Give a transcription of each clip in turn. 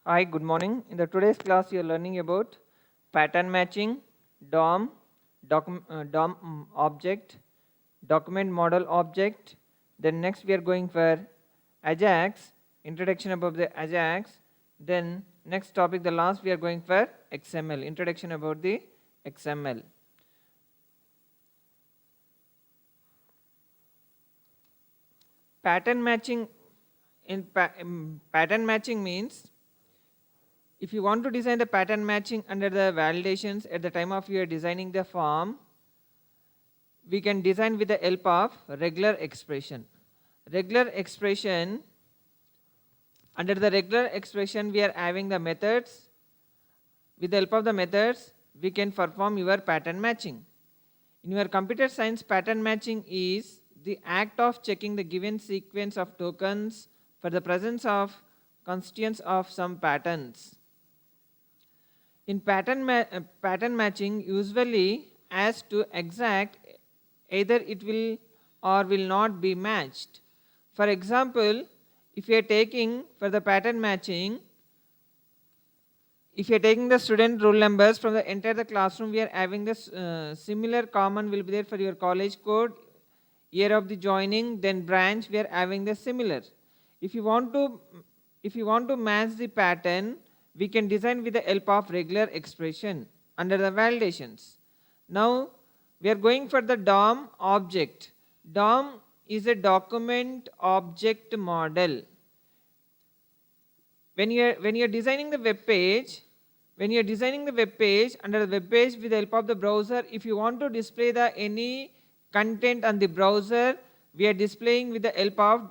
Hi, good morning. In the today's class, you are learning about pattern matching, DOM, object, document model object. Then next we are going for Ajax, introduction about the Ajax. Then next topic, the last we are going for XML, introduction about the XML. Pattern matching pattern matching means if you want to design the pattern matching under the validations at the time of you are designing the form, we can design with the help of regular expression. Regular expression, under the regular expression we are having the methods. With the help of the methods, we can perform your pattern matching. In your computer science, pattern matching is the act of checking the given sequence of tokens for the presence of constituents of some patterns. In pattern matching, usually as to exact, either it will or will not be matched. For example, if you are taking for the pattern matching, if you are taking the student roll numbers from the entire the classroom, we are having this similar common will be there for your college code, year of the joining, then branch, we are having the similar. If you want to match the pattern, we can design with the help of regular expression under the validations. Now we are going for the DOM object. DOM is a document object model. When you are designing the web page, under the web page with the help of the browser, if you want to display the any content on the browser, we are displaying with the help of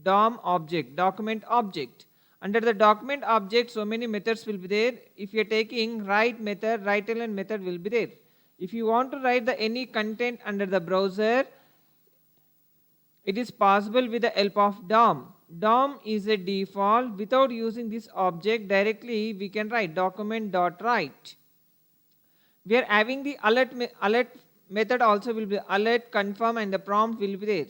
DOM object, document object. Under the document object, so many methods will be there. If you are taking write method, write element method will be there. If you want to write the any content under the browser, it is possible with the help of DOM. DOM is a default. Without using this object directly, we can write document.write. We are having the alert method also will be alert, confirm, and the prompt will be there.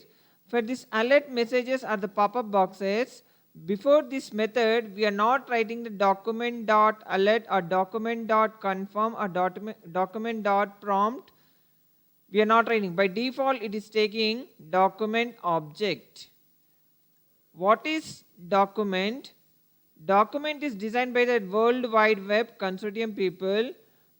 For this alert messages are the pop-up boxes. Before this method, we are not writing the document.alert or document.confirm or document.prompt. We are not writing. By default, it is taking document object. What is document? Document is designed by the World Wide Web consortium people.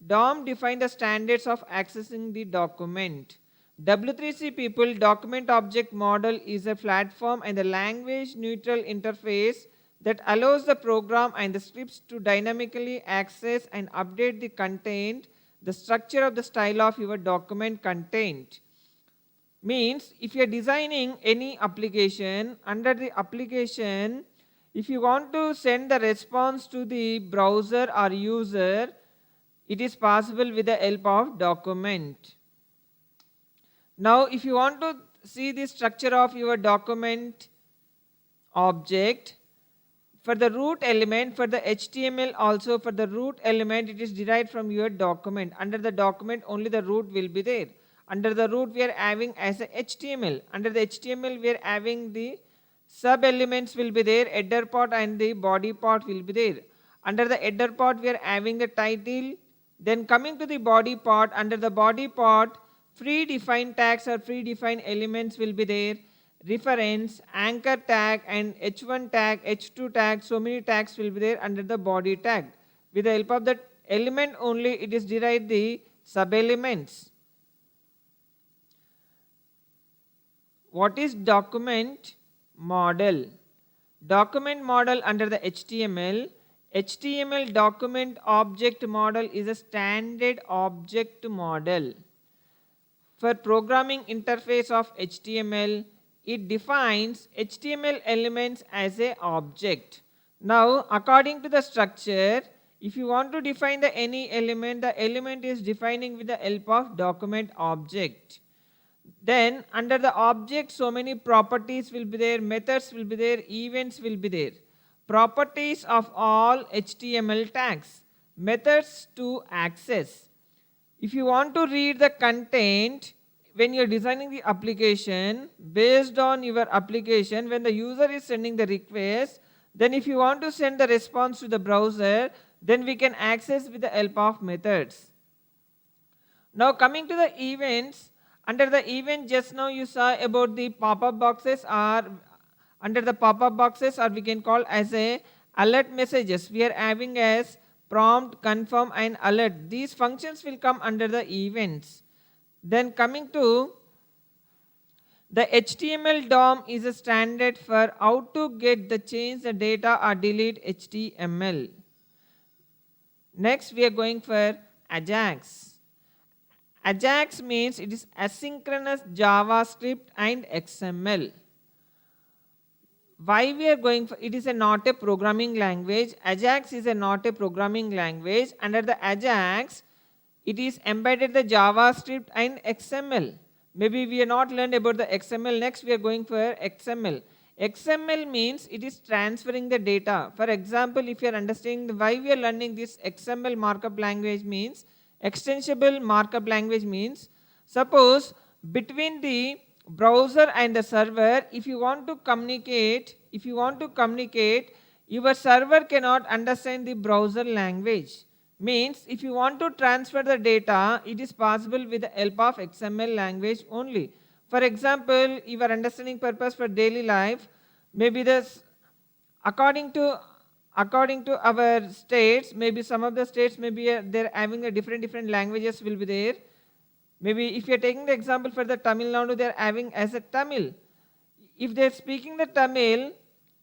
DOM define the standards of accessing the document. W3C people, document object model is a platform and a language neutral interface that allows the program and the scripts to dynamically access and update the content, the structure of the style of your document content. Means if you are designing any application, under the application, if you want to send the response to the browser or user, it is possible with the help of document. Now if you want to see the structure of your document object, for the root element, for the HTML also, for the root element it is derived from your document. Under the document only the root will be there. Under the root we are having as a HTML. Under the HTML we are having the sub elements will be there, header part and the body part will be there. Under the header part we are having the title. Then coming to the body part, under the body part predefined tags or predefined elements will be there. Reference, anchor tag and h1 tag, h2 tag, so many tags will be there under the body tag. With the help of that element only it is derived the sub elements. What is document model? Document model under the HTML. HTML document object model is a standard object model. For programming interface of HTML, it defines HTML elements as a object. Now according to the structure, if you want to define the any element, the element is defining with the help of document object. Then under the object so many properties will be there, methods will be there, events will be there. Properties of all HTML tags, methods to access. If you want to read the content, when you are designing the application, based on your application, when the user is sending the request, Then if you want to send the response to the browser, then we can access with the help of methods. Now coming to the events, under the event just now you saw about the pop-up boxes, or under the pop-up boxes, or we can call as a alert messages. We are having as prompt, confirm and alert. These functions will come under the events. Then coming to the HTML DOM is a standard for how to get the change the data or delete HTML. Next we are going for AJAX. AJAX means it is asynchronous JavaScript and XML. Why we are going for it is not a programming language. AJAX is not a programming language. Under the AJAX, it is embedded the JavaScript and XML. Maybe we are not learned about the XML. Next we are going for XML. XML means it is transferring the data. For example, if you are understanding why we are learning this XML markup language means, extensible markup language means, suppose between the browser and the server, if you want to communicate, your server cannot understand the browser language. Means if you want to transfer the data, it is possible with the help of XML language only. For example, your understanding purpose for daily life, maybe this according to our states, maybe some of the states maybe they're having a different languages will be there. Maybe if you're taking the example for the Tamil Nadu, they're having as a Tamil. If they're speaking the Tamil,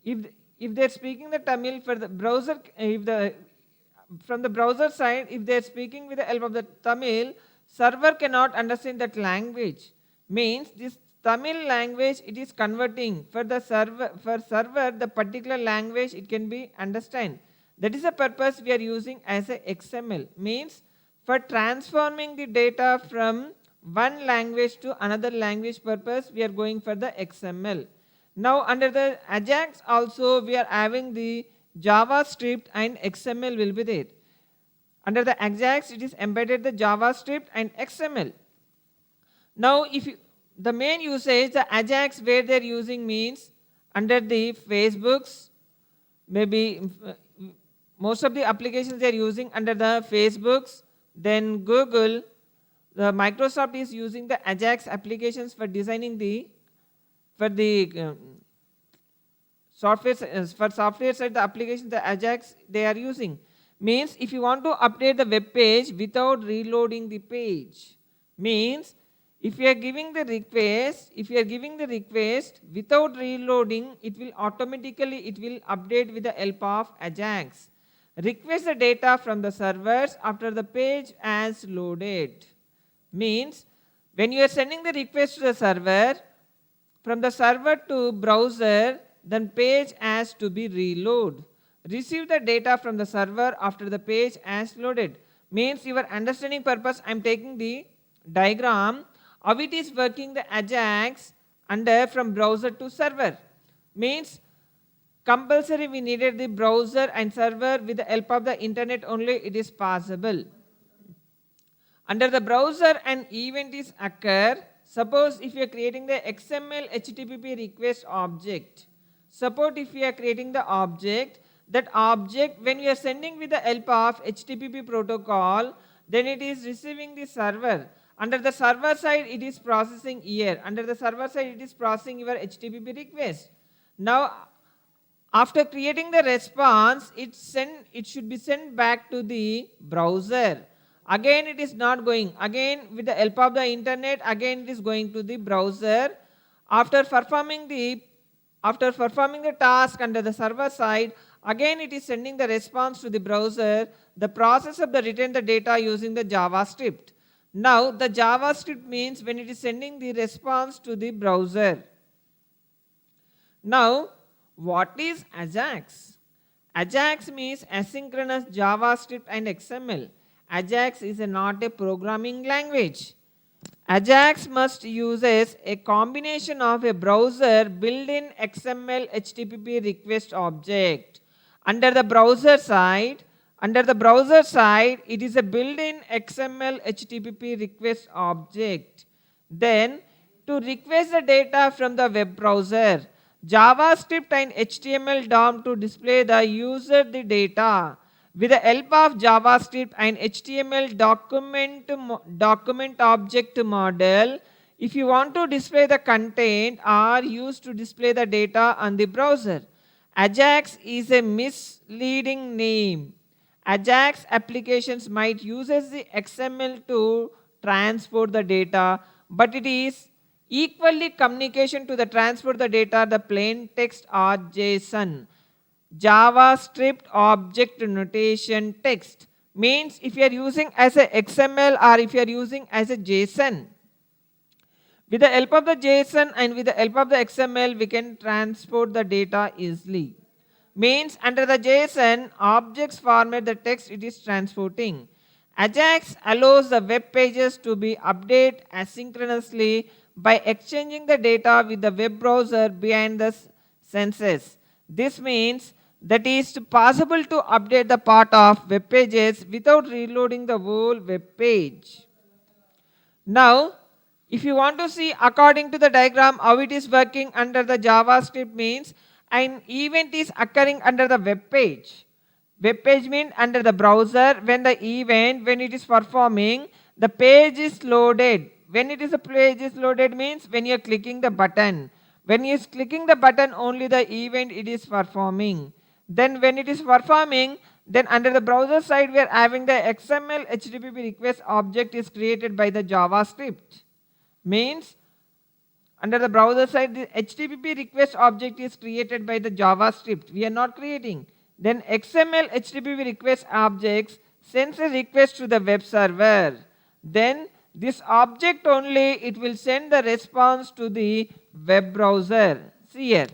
if they're speaking the Tamil for the browser, from the browser side, if they're speaking with the help of the Tamil, server cannot understand that language. Means this Tamil language it is converting for the server the particular language it can be understand. That is the purpose we are using as a XML. Means for transforming the data from one language to another language purpose we are going for the XML. Now under the AJAX also we are having the JavaScript and XML will be there. Under the AJAX it is embedded the JavaScript and XML. Now if you, the main usage the AJAX where they are using means under the Facebooks, maybe most of the applications they are using under the Facebooks, then Google, the Microsoft is using the AJAX applications for designing the software side the applications the AJAX they are using. Means if you want to update the web page without reloading the page, means if you are giving the request, without reloading, it will automatically update with the help of AJAX. Request the data from the servers after the page has loaded. Means when you are sending the request to the server, from the server to browser, then page has to be reload. Receive the data from the server after the page has loaded. Means your understanding purpose I am taking the diagram how it is working the AJAX under from browser to server. Means compulsory we needed the browser and server with the help of the internet only it is possible. Under the browser an event is occur. Suppose if you are creating the XML HTTP request object. Suppose if you are creating the object, that object when you are sending with the help of HTTP protocol, then it is receiving the server. Under the server side it is processing here. Under the server side it is processing your HTTP request. Now after creating the response, it should be sent back to the browser. Again it is not going. Again with the help of the internet, again it is going to the browser. After performing the task under the server side, again it is sending the response to the browser. The process of the return the data using the JavaScript. Now the JavaScript means when it is sending the response to the browser. Now what is AJAX? AJAX means asynchronous JavaScript and XML. AJAX is not a programming language. AJAX must uses a combination of a browser built-in XML HTTP request object. Under the browser side, it is a built-in XML HTTP request object. Then to request the data from the web browser, JavaScript and HTML DOM to display the user the data. With the help of JavaScript and HTML document object model, if you want to display the content, are used to display the data on the browser. Ajax is a misleading name. Ajax applications might use the XML to transport the data, but it is equally communication to the transport the data, the plain text or JSON. JavaScript object notation text means if you are using as a XML or if you are using as a JSON. With the help of the JSON and with the help of the XML, we can transport the data easily. Means under the JSON, objects format the text it is transporting. Ajax allows the web pages to be updated asynchronously by exchanging the data with the web browser behind the scenes. This means that it is possible to update the part of web pages without reloading the whole web page. Now, if you want to see according to the diagram how it is working under the JavaScript means an event is occurring under the web page. Web page means under the browser. When the event, when it is performing, the page is loaded. When it is a page is loaded means when you are clicking the button. When you are clicking the button, only the event it is performing. Then when it is performing, then under the browser side we are having the XML HTTP request object is created by the JavaScript. Means under the browser side the HTTP request object is created by the JavaScript. We are not creating. Then XML HTTP request objects sends a request to the web server. Then this object only it will send the response to the web browser. See here.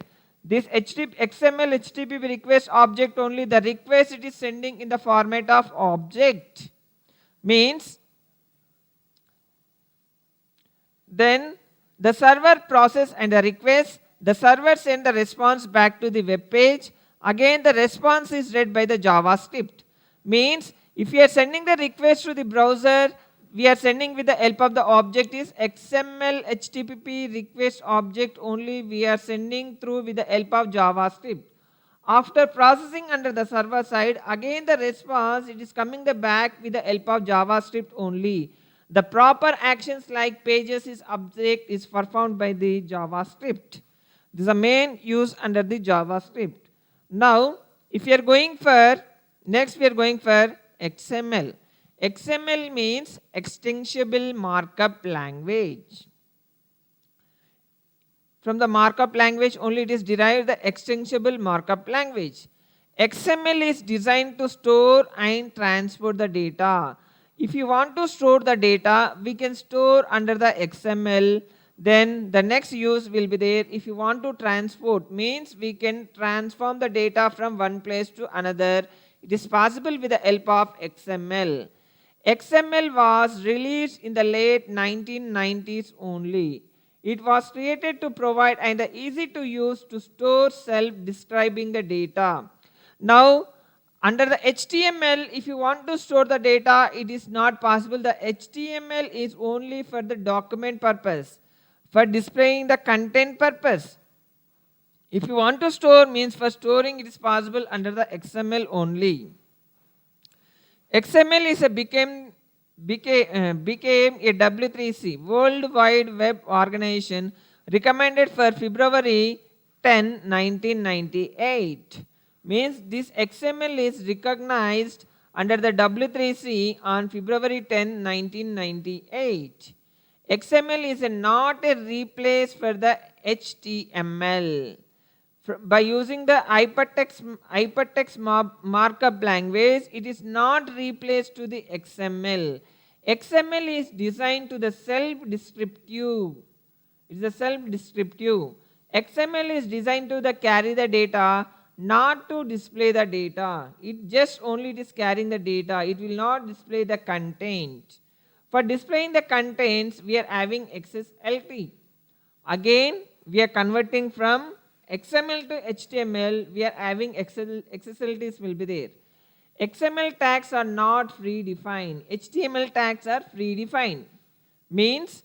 This XML HTTP request object only the request it is sending in the format of object. Means then the server process and the request, the server send the response back to the web page. Again the response is read by the JavaScript. Means if you are sending the request to the browser, we are sending with the help of the object is XML HTTP request object only we are sending through with the help of JavaScript. After processing under the server side, again the response it is coming the back with the help of JavaScript only. The proper actions like pages is object is performed by the JavaScript. This is the main use under the JavaScript. Now, if you are going for, next we are going for XML. XML means extensible markup language. From the markup language only it is derived the extensible markup language. XML is designed to store and transport the data. If you want to store the data, we can store under the XML. Then the next use will be there. If you want to transport means we can transform the data from one place to another. It is possible with the help of XML. XML was released in the late 1990s only. It was created to provide and easy to use to store self-describing the data. Now, under the HTML, if you want to store the data, it is not possible. The HTML is only for the document purpose, for displaying the content purpose. If you want to store means for storing it is possible under the XML only. XML is became a W3C, World Wide Web Organization, recommended for February 10, 1998. Means this XML is recognized under the W3C on February 10, 1998. XML is not a replace for the HTML. By using the hypertext markup language, it is not replaced to the XML. XML is designed to the self-descriptive. It is a self-descriptive. XML is designed to carry the data, not to display the data. It just only is carrying the data. It will not display the content. For displaying the contents, we are having XSLT. Again, we are converting from XML to HTML. We are having XSLTs will be there. XML tags are not predefined. HTML tags are predefined. Means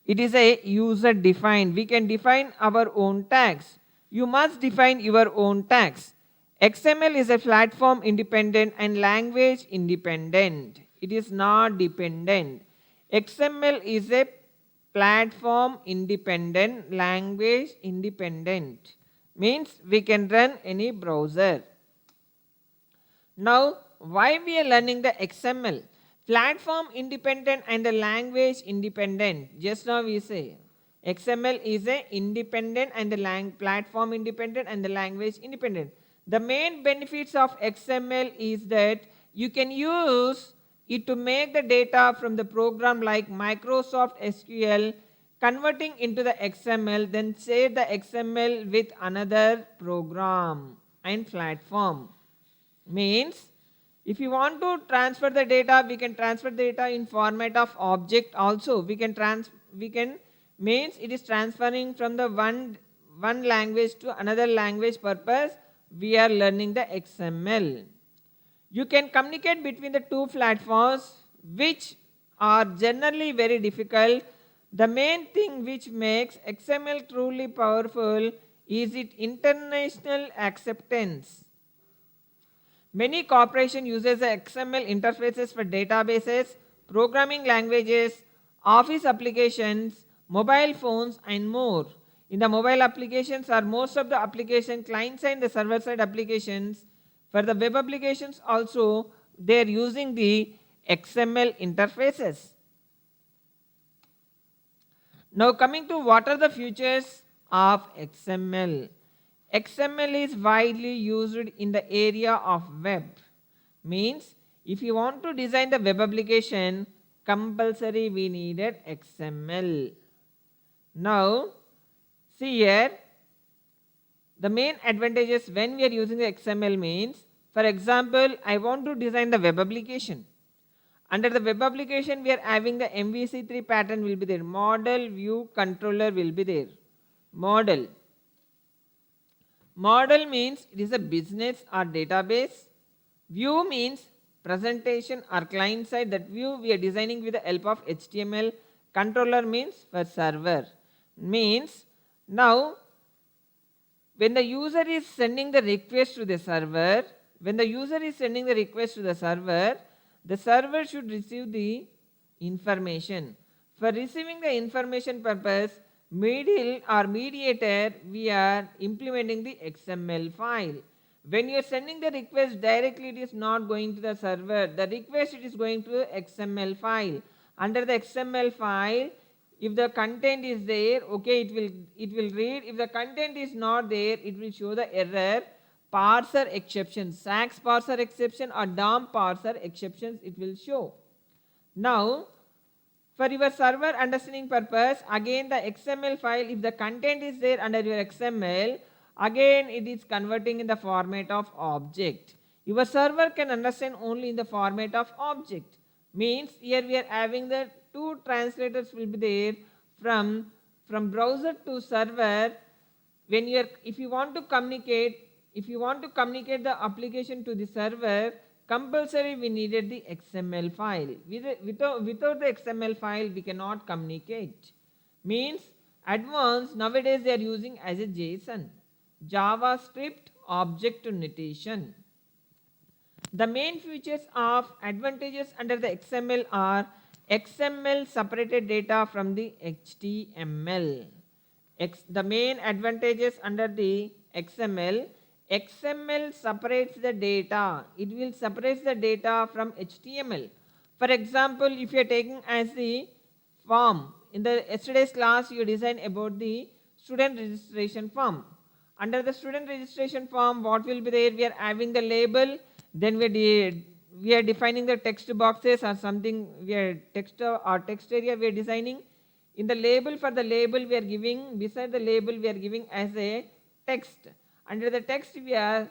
it is a user defined. We can define our own tags. you must define your own tags. XML is a platform independent and language independent. It is not dependent. XML is a platform independent, language independent. Means we can run any browser. Now, why we are learning the XML? Platform independent and the language independent. Just now we say XML is a independent and the platform independent and the language independent. The main benefits of XML is that you can use it to make the data from the program like Microsoft SQL converting into the XML, then share the XML with another program and platform. Means if you want to transfer the data, we can transfer data in format of object also. We can means it is transferring from the one language to another language purpose. We are learning the XML. You can communicate between the two platforms which are generally very difficult. The main thing which makes XML truly powerful is its international acceptance. Many corporations uses the XML interfaces for databases, programming languages, office applications, mobile phones and more. In the mobile applications are most of the application client side and the server side applications. For the web applications also they are using the XML interfaces. Now coming to what are the features of XML. XML is widely used in the area of web. Means if you want to design the web application, compulsory we needed XML. Now see here, the main advantages when we are using the XML means, for example, I want to design the web application. Under the web application we are having the MVC3 pattern will be there. Model, view, controller will be there. Model. Model means it is a business or database. View means presentation or client side. That view we are designing with the help of HTML. Controller means for server. Means now when the user is sending the request to the server, the server should receive the information. For receiving the information purpose, middle or mediator, we are implementing the XML file. When you are sending the request directly, it is not going to the server. The request it is going to XML file. Under the XML file, if the content is there, okay, it will read. If the content is not there, it will show the error. Parser exception, SAX parser exception or DOM parser exceptions it will show. Now for your server understanding purpose, again the XML file, if the content is there under your XML, again it is converting in the format of object. Your server can understand only in the format of object. Means here we are having the two translators will be there from browser to server. When you are, if you want to communicate the application to the server, compulsory we needed the XML file. Without the XML file we cannot communicate. Means advanced nowadays they are using as a JSON, JavaScript object notation. The main features of advantages under the XML are XML separated data from the HTML. The main advantages under the XML separates the data. It will separate the data from HTML. For example, if you are taking as the form, in the yesterday's class you designed about the student registration form. Under the student registration form, what will be there? We are having the label, then we are defining the text boxes or something. We are text area we are designing. In the label, for the label we are giving, beside the label we are giving as a text. Under the text we are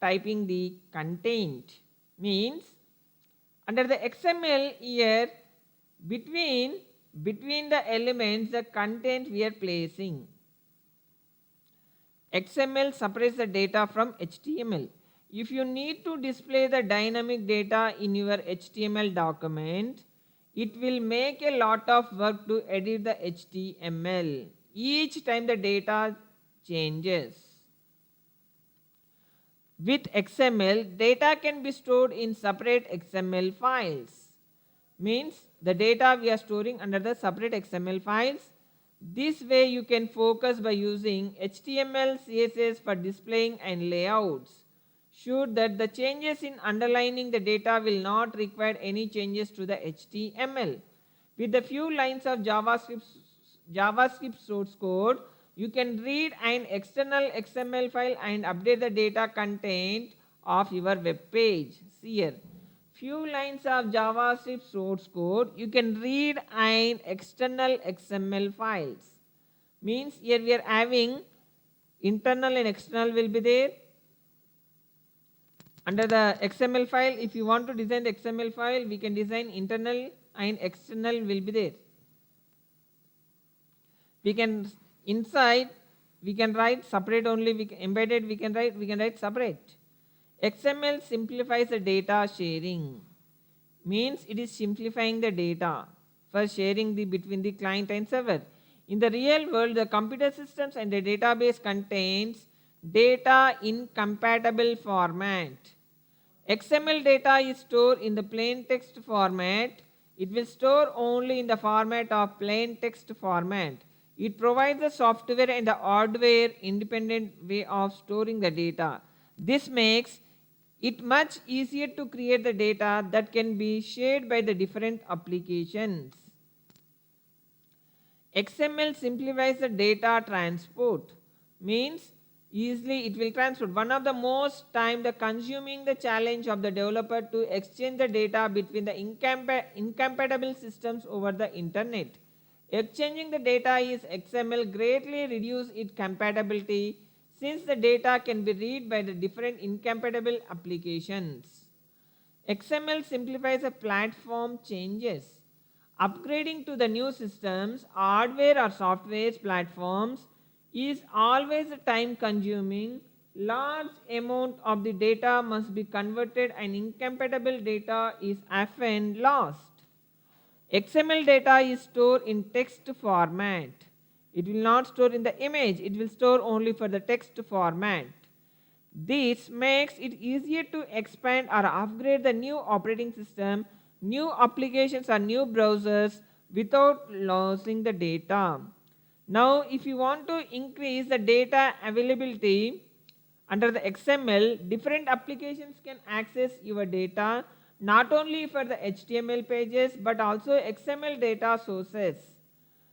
typing the content. Means under the XML here, between the elements the content we are placing. XML separates the data from HTML. If you need to display the dynamic data in your HTML document, it will make a lot of work to edit the HTML. Each time the data changes. With XML, data can be stored in separate XML files. Means the data we are storing under the separate XML files. This way you can focus by using HTML, CSS for displaying and layouts. Sure that the changes in underlining the data will not require any changes to the HTML. With a few lines of JavaScript source code, you can read an external XML file and update the data content of your web page. See here, few lines of JavaScript source code, you can read an external XML files. Means here we are having internal and external will be there. Under the XML file, if you want to design the XML file, we can design internal and external will be there. We can inside we can write separate only, embedded we can write separate. XML simplifies the data sharing. Means it is simplifying the data for sharing between the client and server. In the real world, the computer systems and the database contains data in compatible format. XML data is stored in the plain text format. It will store only in the format of plain text format. It provides the software and the hardware independent way of storing the data. This makes it much easier to create the data that can be shared by the different applications. XML simplifies the data transport. Means easily it will transport. One of the most time consuming the challenge of the developer to exchange the data between the incompatible systems over the internet. Exchanging the data is XML greatly reduce its compatibility since the data can be read by the different incompatible applications. XML simplifies the platform changes. Upgrading to the new systems, hardware or software platforms is always time consuming. Large amount of the data must be converted and incompatible data is often lost. XML data is stored in text format. It will not store in the image, it will store only for the text format. This makes it easier to expand or upgrade the new operating system, new applications or new browsers without losing the data. Now if you want to increase the data availability under the XML, different applications can access your data not only for the HTML pages but also XML data sources.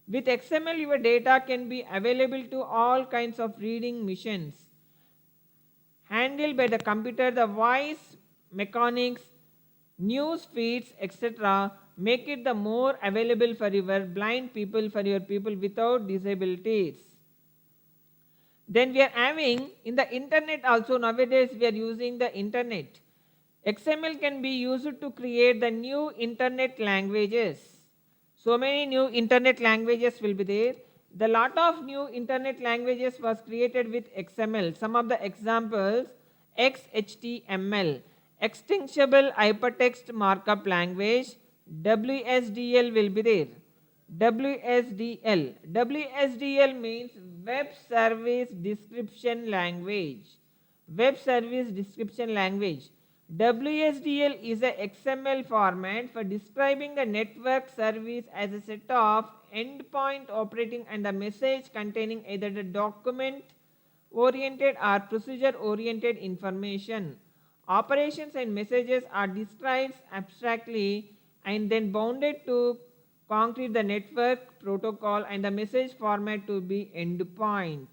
With XML, your data can be available to all kinds of reading machines handled by the computer. The voice mechanics, news feeds, etc. make it the more available for your blind people, for your people without disabilities. Then we are having in the internet also. Nowadays we are using the internet. XML can be used to create the new internet languages. So many new internet languages will be there. The lot of new internet languages was created with XML. Some of the examples: XHTML, Extensible Hypertext Markup Language, WSDL will be there. WSDL means Web Service Description Language. Web Service Description Language. WSDL is a XML format for describing the network service as a set of endpoint operating and the message containing either the document oriented or procedure oriented information. Operations and messages are described abstractly and then bounded to concrete the network protocol and the message format to be endpoint.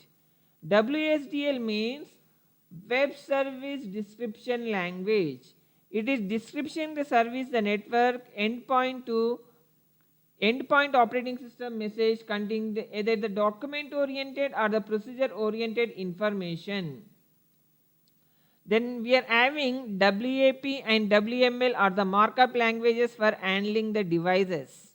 WSDL means Web Service Description Language. It is description the service, the network, endpoint to endpoint operating system message containing either the document oriented or the procedure oriented information. Then we are having WAP and WML are the markup languages for handling the devices.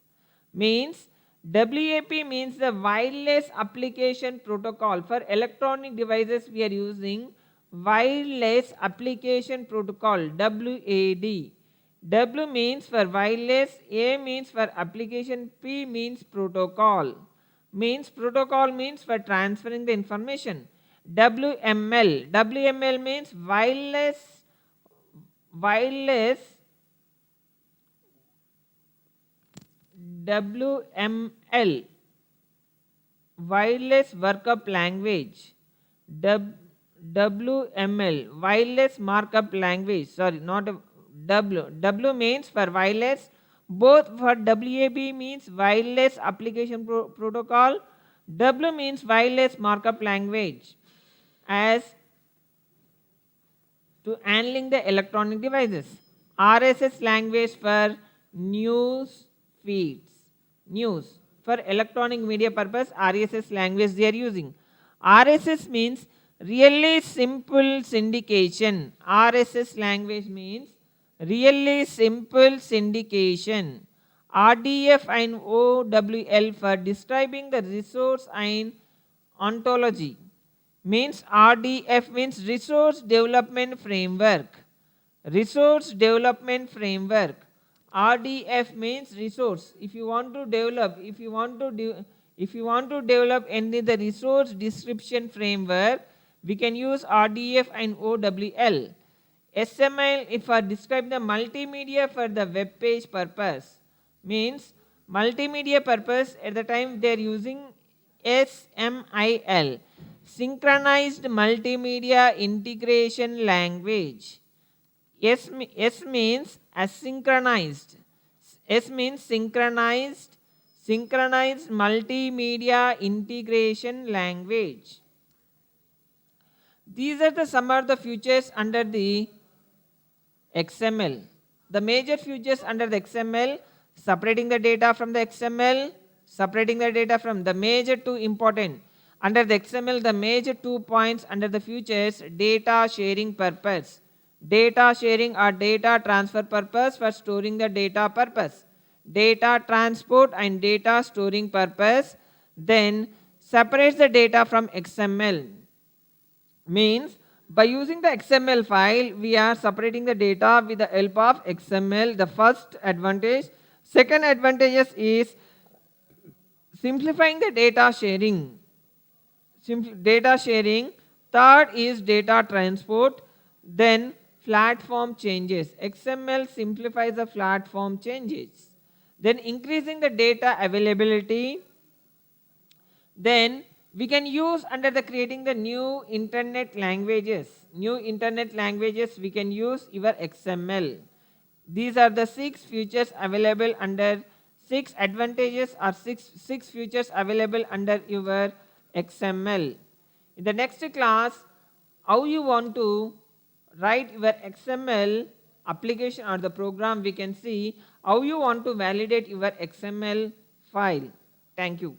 Means WAP means the wireless application protocol. For electronic devices we are using wireless application protocol, WAD. W means for wireless, A means for application, P means protocol. Means protocol means for transferring the information. WML. WML means wireless WML, wireless workup language. WML, wireless markup language. Sorry, not a W. W means for wireless. Both for WAB means wireless application protocol. W means wireless markup language as to handling the electronic devices. RSS language for news feeds. News. For electronic media purpose, RSS language they are using. RSS means really simple syndication. RSS language means really simple syndication. RDF and OWL for describing the resource and ontology. Means RDF means resource development framework. Resource development framework. RDF means resource. If you want to develop any the resource description framework, we can use RDF and OWL. SML if for describe the multimedia for the web page purpose, means multimedia purpose at the time they are using SMIL, synchronized multimedia integration language. S means asynchronized. S means synchronized multimedia integration language. These are the some of the features under the XML. The major features under the XML: separating the data from the XML, separating the data from the major two important. Under the XML, the major 2 points under the features: data sharing purpose. Data sharing or data transfer purpose for storing the data purpose. Data transport and data storing purpose. Then separates the data from XML. Means by using the XML file, we are separating the data with the help of XML. The first advantage. Second advantage is simplifying the data sharing. Data sharing. Third is data transport. Then platform changes. XML simplifies the platform changes. Then increasing the data availability. Then we can use under the creating the new internet languages. New internet languages we can use your XML. These are the 6 features available under 6 advantages or 6 features available under your XML. In the next class, how you want to write your XML application or the program, we can see how you want to validate your XML file. Thank you.